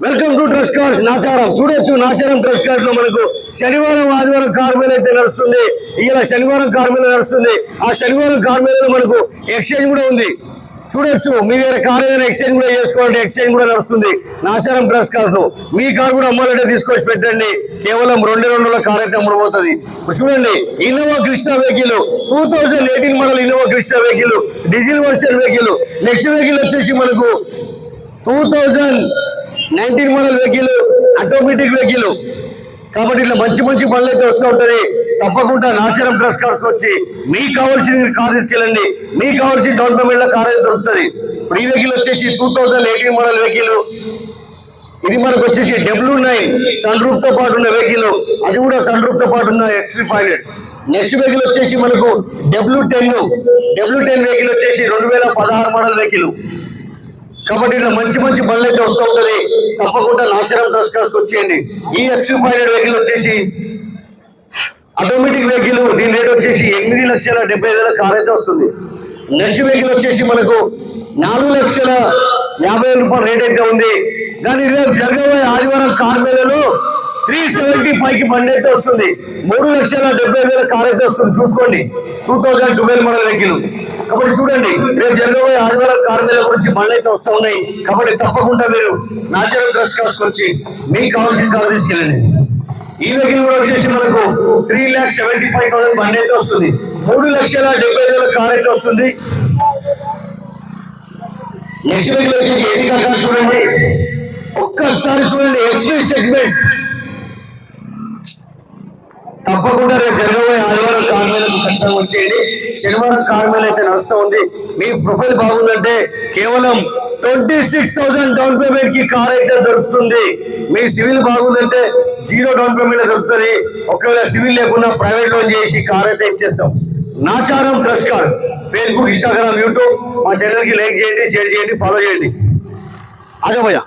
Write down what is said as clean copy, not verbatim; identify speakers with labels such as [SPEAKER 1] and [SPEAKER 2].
[SPEAKER 1] Welcome to trust cars Nacharam. చూడొచ్చు, Nacharam trust cars లో మనకు శనివారం ఆదివారం కార్ మేళ అయితే నడుస్తుంది. ఇలా శనివారం కార్ మేళ నడుస్తుంది. ఆ శనివారం కార్ మేళలో మనకు ఎక్స్చేంజ్ కూడా ఉంది. చూడొచ్చు, మీ దగ్గర కార్ ఏదైనా ఎక్స్చేంజ్ కూడా చేసుకోవాలంటే ఎక్స్చేంజ్ కూడా నడుస్తుంది నాచారం ట్రస్ట్ కార్స్. మీ కార్ కూడా అమ్మాలంటే తీసుకొచ్చి పెట్టండి. కేవలం 2 రోజుల కార్ అయితే అమ్మడిపోతుంది. చూడండి, Innova Crysta vehicle 2018 model Innova Crysta vehicle, diesel version vehicle. Next vehicle వచ్చేసి మనకు 2019 మోడల్ వెహికల్, ఆటోమేటిక్ వెహికల్. కాబట్టి ఇట్లా మంచి మంచి పనులు అయితే వస్తూ ఉంటుంది. తప్పకుండా నాచారం ట్రస్ట్ కార్స్ వచ్చి మీకు కావాల్సిన కార్ తీసుకెళ్ళండి. మీకు కావాల్సిన డౌన్ పేమెంట్ లో కార్ అయితే దొరుకుతుంది. ఇప్పుడు ఈ వెహికల్ వచ్చేసి 2018 మోడల్ వెహికల్. ఇది మనకు వచ్చేసి W9 సన్ రూఫ్ తో పాటు ఉన్న వెహికల్. అది కూడా సన్ రూఫ్ తో పాటు ఉన్న XT500. నెక్స్ట్ వెహికల్ వచ్చేసి మనకు W10 వెహికల్ వచ్చేసి 2016 మోడల్ వెహికల్. కాబట్టి ఇట్లా మంచి మంచి బండ్లు అయితే వస్తూ ఉంటుంది. తప్పకుండా నాచారం ట్రస్ట్ కార్స్ వచ్చేయండి. ఈ XT500 వెహికల్ వచ్చేసి ఆటోమేటిక్ వెహికల్. దీని రేట్ వచ్చేసి 8,75,000 కార్ అయితే వస్తుంది. నెక్స్ట్ వెహికల్ వచ్చేసి మనకు 4,50,000 రేట్ అయితే ఉంది. కానీ రేపు జరగబోయే ఆదివారం కార్ మేళలో 375 కి బండి అయితే వస్తుంది. 3,70,000 కార్ అయితే వస్తుంది. చూసుకోండి, 2012 మోడల్ వెహికల్. కాబట్టి చూడండి, రేపు జరగబోయే ఆదివారం కార్ మేళ గురించి బండ్లు అయితే వస్తూ ఉన్నాయి. కాబట్టి తప్పకుండా మీరు నాచారం ట్రస్ట్ కార్స్ వచ్చి మీకు కావాల్సిన కార్ తీసుకెళ్ళండి. ఈ వెహికల్ కూడా వచ్చేసి మనకు 3,75,000 బండి అయితే వస్తుంది. 3,70,000 కార్ అయితే వస్తుంది. నెక్స్ట్ వెహికల్ వచ్చేసి ఎన్నిక కార్. చూడండి, ఒక్కసారి చూడండి, XV సెగ్మెంట్. తప్పకుండా రేపు జరగబోయే ఆదివారం కార్ మేళకు ఖచ్చితంగా వచ్చేయండి. శనివారం కార్ మేళ అయితే నడుస్తూ ఉంది. మీ ప్రొఫైల్ బాగుందంటే కేవలం 26,000 డౌన్ పేమెంట్ కి కార్ అయితే దొరుకుతుంది. మీ సివిల్ బాగుందంటే 0 డౌన్ పేమెంట్ దొరుకుతుంది. ఒకవేళ సివిల్ లేకుండా ప్రైవేట్ లోన్ చేసి కార్ అయితే ఇచ్చేస్తాం. Nacharam trust cars Facebook, Instagram, YouTube. మా ఛానల్ కి లైక్ చేయండి, షేర్ చేయండి, ఫాలో చేయండి. ఆజా భయ్యా.